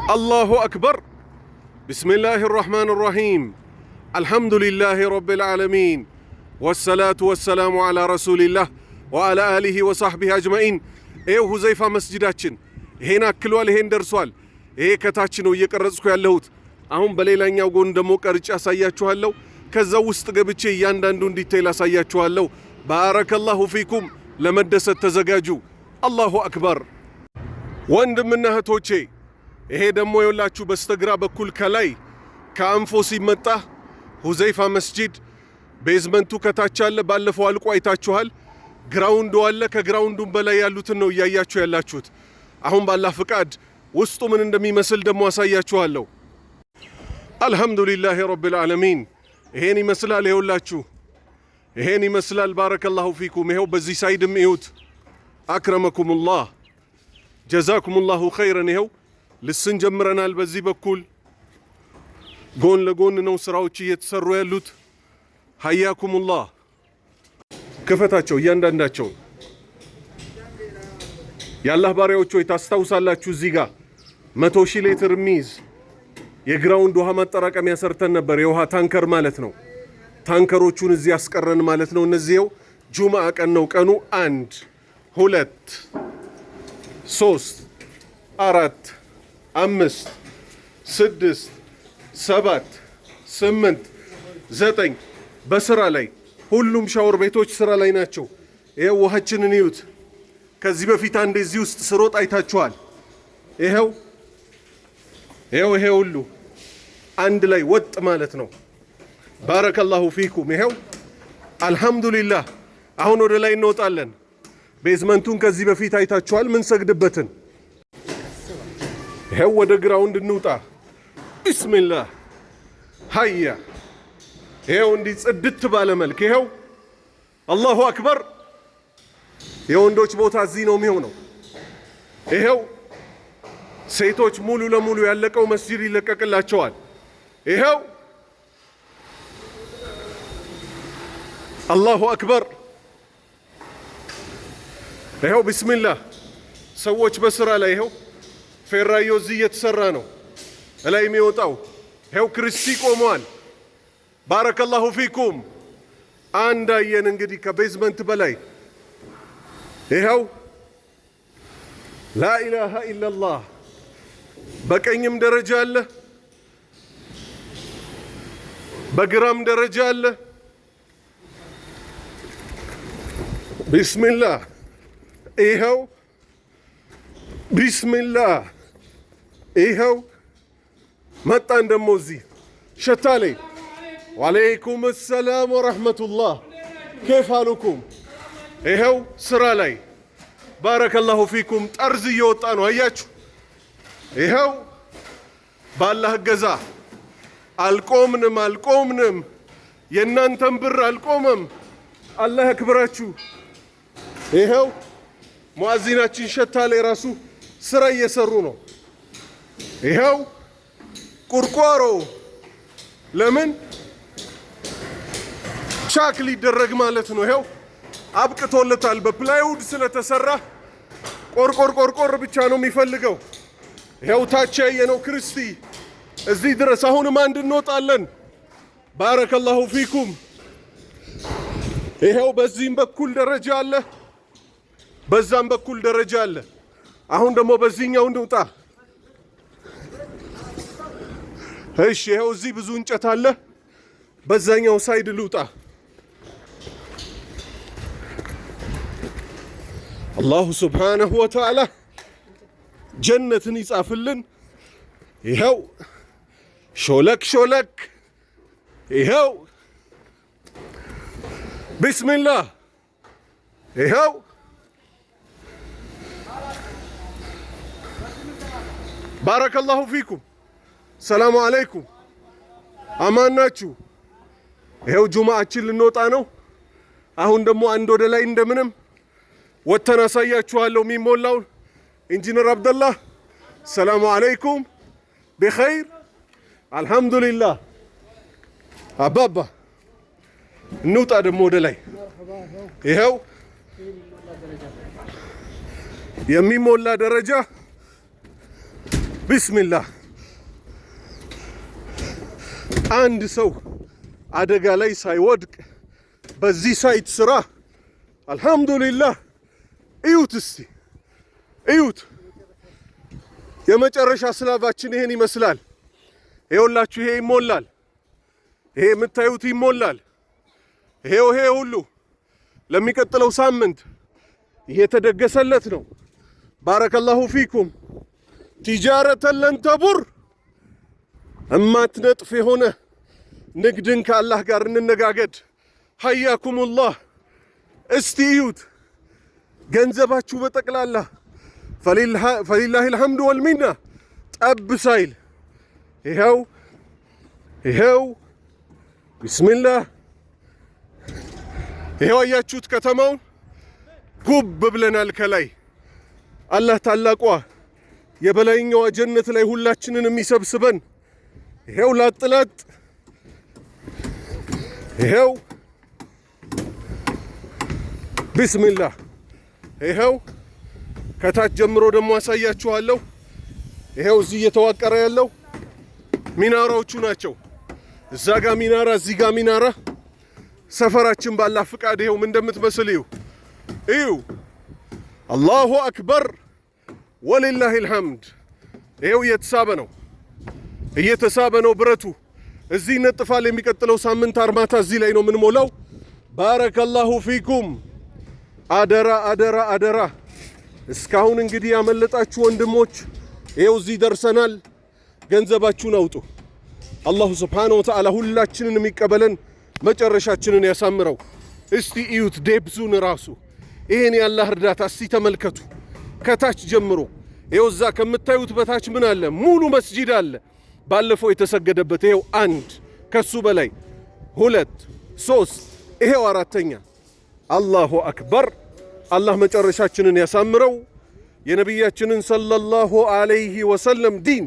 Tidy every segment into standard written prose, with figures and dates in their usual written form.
الله أكبر. بسم الله الرحمن الرحيم. الحمد لله رب العالمين والصلاة والسلام على رسول الله وعلى آله وصحبه أجمعين. إيه حذيفة مسجداتችን ይሄን አክሏል፣ ይሄን ደርሷል። ይሄ ከታች ነው እየቀረጽኩ ያለሁት። አሁን በሌላኛው ጎን ደግሞ ቀርጬ አሳያችኋለሁ። ከዛው ውስጥ ገብቼ እያንዳንዱን ዲቴይል አሳያችኋለሁ። ባረከላሁ ፊኩም። ለመደሰት ተዘጋጁ። አላሁ አክበር። ወንድምና እህቶቼ ይሄ ደግሞ የውላችሁ በስተግራ በኩል ከላይ ከአንፎ ሲመጣ ሁዘይፋ መስጂድ ቤዝመንቱ ከታች አለ። ባለፈው አልቆ አይታችኋል። ግራውንዱ አለ። ከግራውንዱም በላይ ያሉትን ነው እያያችሁ ያላችሁት። አሁን ባላህ ፍቃድ ውስጡ ምን እንደሚመስል ደግሞ አሳያችኋለሁ። አልሐምዱሊላህ ረብል ዓለሚን። ይሄን ይመስላል። ይኸውላችሁ ይሄን ይመስላል። ባረከላሁ ፊኩም። ይኸው በዚህ ሳይድም እዩት። አክረመኩሙላህ ጀዛኩሙላሁ ኸይረን። ይኸው ልስን ጀምረናል። በዚህ በኩል ጎን ለጎን ነው ስራዎች እየተሰሩ ያሉት። ሀያኩሙላህ። ክፈታቸው እያንዳንዳቸው። የአላህ ባሪያዎች ሆይ ታስታውሳላችሁ፣ እዚህ ጋር 100,000 ሊትር የሚይዝ የግራውንድ ውሃ ማጠራቀሚያ ሰርተን ነበር። የውሃ ታንከር ማለት ነው። ታንከሮቹን እዚህ አስቀረን ማለት ነው። እነዚህው ጁምዓ ቀን ነው። ቀኑ 1 2 3 4 5 6 7 8 9 በስራ ላይ ሁሉም ሻወር ቤቶች ስራ ላይ ናቸው። ይሄው ውሃችንን እዩት። ከዚህ በፊት አንድ እዚህ ውስጥ ስሮጥ አይታችኋል። ይሄው ይሄ ሁሉ አንድ ላይ ወጥ ማለት ነው። ባረከላሁ ፊኩም። ይሄው አልሐምዱሊላህ። አሁን ወደ ላይ እንወጣለን። ቤዝመንቱን ከዚህ በፊት አይታችኋል። ምን ሰግድበትን። ይሄው ወደ ግራውንድ እንውጣ። ቢስሚላህ ሃያ። ይሄው እንዲህ ጽድት ባለ መልክ ይሄው። አላሁ አክበር። የወንዶች ቦታ እዚህ ነው የሚሆነው። ይሄው ሴቶች ሙሉ ለሙሉ ያለቀው መስጂድ ይለቀቅላቸዋል። ይሄው አላሁ አክበር። ይሄው ቢስሚላህ። ሰዎች በስራ ላይ ይሄው ፌራዮ እዚህ እየተሰራ ነው። እላይ የሚወጣው ይሄው ክርስቲ ቆመዋል። ባረከላሁ ፊኩም። አንድ አየን እንግዲህ ከቤዝመንት በላይ ይሄው ላኢላሃ ኢላላህ። በቀኝም ደረጃ አለ፣ በግራም ደረጃ አለ። ቢስሚላህ። ይሄው ቢስሚላህ። ይሄው መጣን ደግሞ እዚህ ሸታሌ። ወአለይኩም ሰላም ወረሕመቱላህ። ኬፍ አሉኩም? ይሄው ስራ ላይ ባረከላሁ ፊኩም። ጠርዝ እየወጣ ነው አያችሁ። ይሄው ባላህ እገዛ አልቆምንም። የእናንተን ብር አልቆመም። አላህ ያክብራችሁ። ይሄው ሙአዚናችን ሸታ ላይ ራሱ ስራ እየሰሩ ነው። ይሄው ቁርቋሮ ለምን ቻክ ሊደረግ ማለት ነው። ይሄው አብቅቶለታል። በፕላይውድ ስለተሰራ ቆርቆር ብቻ ነው የሚፈልገው። ይሄው ታች ያየነው ክርስቲ እዚህ ድረስ። አሁንም አንድ እንወጣለን። ባረከላሁ ፊኩም። ይሄው በዚህም በኩል ደረጃ አለ፣ በዛም በኩል ደረጃ አለ። አሁን ደግሞ በዚህኛው እንውጣ። እሺ ይሄው እዚህ ብዙ እንጨት አለ። በዛኛው ሳይድ ልውጣ። አላሁ ሱብሓነሁ ወተዓላ ጀነትን ይጻፍልን። ይኸው ሾለክ ይኸው ቢስሚላህ። ይኸው ባረከላሁ ፊኩም። ሰላሙ አለይኩም። አማን ናችሁ? ይኸው ጁምዓችን ልንወጣ ነው። አሁን ደግሞ አንድ ወደ ላይ እንደምንም ወተን አሳያችኋለሁ የሚሞላውን። ኢንጂነር አብደላህ ሰላሙ አለይኩም። ቢኸይር አልሐምዱሊላህ። አባባ እንውጣ ደግሞ ወደ ላይ። ይኸው የሚሞላ ደረጃ ቢስሚላህ አንድ ሰው አደጋ ላይ ሳይወድቅ በዚህ ሳይት ስራ አልহামዱሊላህ እዩት እስቲ እዩት የመጨረሻ ስላባችን ይሄን ይመስላል ይኸውላችሁ ይሄ ይሞላል ይሄ የምታዩት ይሞላል ይሄው ይሄ ሁሉ ለሚቀጥለው ሳምንት እየተደገሰለት ነው ባረከላሁ ፊኩም ቲጃረተን ለን ተቡር እማትነጥፍ የሆነ ንግድን ከአላህ ጋር እንነጋገድ ሐያኩሙላህ እስቲ እዩት ገንዘባችሁ በጠቅላላ ፈሊላሂ አልሐምዱ ወልሚና ጠብ ሳይል ይኸው ቢስሚላህ ይኸው አያችሁት ከተማውን ጉብ ብለናል ከላይ አላህ ታላቋ የበላይኛዋ ጀነት ላይ ሁላችንን የሚሰብስበን ይኸው ላጥላጥ ይኸው ቢስሚላህ ይኸው ከታች ጀምሮ ደግሞ አሳያችኋለሁ ይኸው እዚህ እየተዋቀረ ያለው ሚናራዎቹ ናቸው እዛ ጋር ሚናራ እዚህ ጋር ሚናራ ሰፈራችን ባላህ ፍቃድ ይኸው ምን እንደምትመስል እዩ አላሁ አክበር ወሊላሂ አልሐምድ ይኸው እየተሳበ ነው ብረቱ እዚህ ነጥፋል የሚቀጥለው ሳምንት አርማታ እዚህ ላይ ነው የምንሞላው ባረከላሁ ፊኩም አደራ እስካሁን እንግዲህ ያመለጣችሁ ወንድሞች ይኸው እዚህ ደርሰናል ገንዘባችሁን አውጡ አላሁ ሱብሓነሁ ወተዓላ ሁላችንን የሚቀበለን መጨረሻችንን ያሳምረው እስቲ እዩት ዴብዙን ራሱ ይሄን ያላህ እርዳታ እስቲ ተመልከቱ ከታች ጀምሮ ይኸው እዛ ከምታዩት በታች ምን አለ ሙሉ መስጂድ አለ ባለፈው የተሰገደበት ይኸው አንድ ከሱ በላይ ሁለት ሶስት ይኸው አራተኛ አላሁ አክበር አላህ መጨረሻችንን ያሳምረው የነቢያችንን ሰለላሁ ዐለይሂ ወሰለም ዲን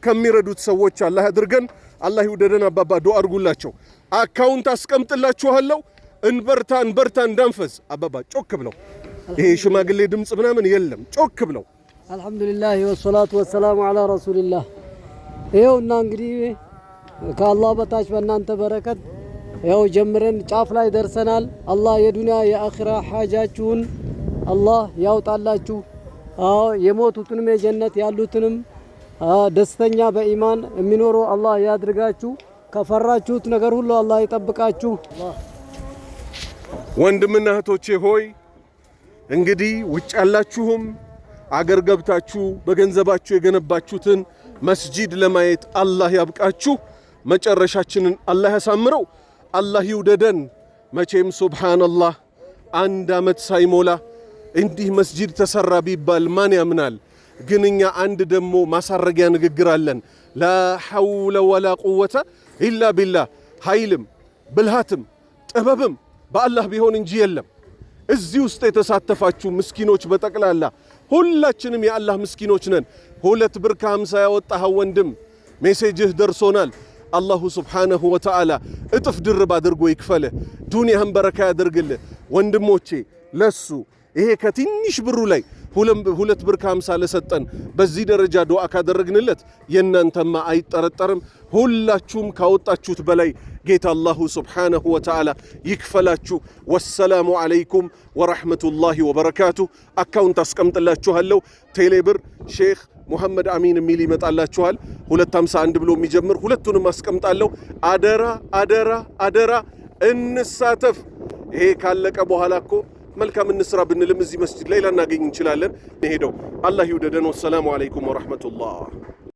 ከሚረዱት ሰዎች አላህ ያድርገን አላህ ይውደደን አባባ ዱዓ አድርጉላቸው አካውንት አስቀምጥላችኋለሁ እንበርታ እንዳንፈዝ አባባ ጮክ ብለው ይሄ ሽማግሌ ድምጽ ምናምን የለም ጮክ ብለው አልহামዱሊላህ ወሰላቱ ወሰላሙ ዐላ ረሱሊላህ ይኸውና እንግዲህ ከአላህ በታች በእናንተ በረከት ይኸው ጀምረን ጫፍ ላይ ደርሰናል አላህ የዱንያ የአኺራ ሐጃችሁን አላህ ያውጣላችሁ የሞቱትንም የጀነት ያሉትንም ደስተኛ በኢማን የሚኖሩ አላህ ያድርጋችሁ ከፈራችሁት ነገር ሁሉ አላህ ይጠብቃችሁ ወንድምና እህቶቼ ሆይ እንግዲህ ውጭ ያላችሁም አገር ገብታችሁ በገንዘባችሁ የገነባችሁትን መስጂድ ለማየት አላህ ያብቃችሁ መጨረሻችንን አላህ ያሳምረው አላህ ይውደደን መቼም ሱብሃንአላህ አንድ አመት ሳይሞላ እንዲህ መስጂድ ተሰራ ቢባል ማን ያምናል ግን እኛ አንድ ደግሞ ማሳረጊያ ንግግር አለን ላ ሐውለ ወላ ቁወተ ኢላ ቢላህ ኃይልም ብልሃትም ጥበብም በአላህ ቢሆን እንጂ የለም እዚህ ውስጥ የተሳተፋችሁ ምስኪኖች በጠቅላላ ሁላችንም የአላህ ምስኪኖች ነን 2 ብር ከ50 ያወጣው ወንድም ሜሴጅህ ደርሶናል አላሁ ሱብሓነሁ ወተዓላ እጥፍ ድርብ አድርጎ ይክፈልህ ዱንያህን በረካ ያድርግልህ ወንድሞቼ ለሱ ይሄ ከትንሽ ብሩ ላይ 2 ብር ከ50 ለሰጠን በዚህ ደረጃ ዱዓ ካደረግንለት የናንተማ አይጠረጠርም ሁላችሁም ካወጣችሁት በላይ ጌታ አላሁ ሱብሓነሁ ወተዓላ ይክፈላችሁ ወሰላሙ ዐለይኩም ወራህመቱላሂ ወበረካቱ አካውንት አስቀምጥላችኋለሁ ቴሌብር ሼክ ሙሐመድ አሚን የሚል ይመጣላችኋል 251 ብሎ የሚጀምር ሁለቱንም አስቀምጣለሁ አደራ እንሳተፍ ይሄ ካለቀ በኋላ እኮ መልካም እንስራ ብንልም እዚህ መስጂድ ላይ ላናገኝ እንችላለን ሄደው አላህ ይውደደን ወሰላሙ ዐለይኩም ወራህመቱላህ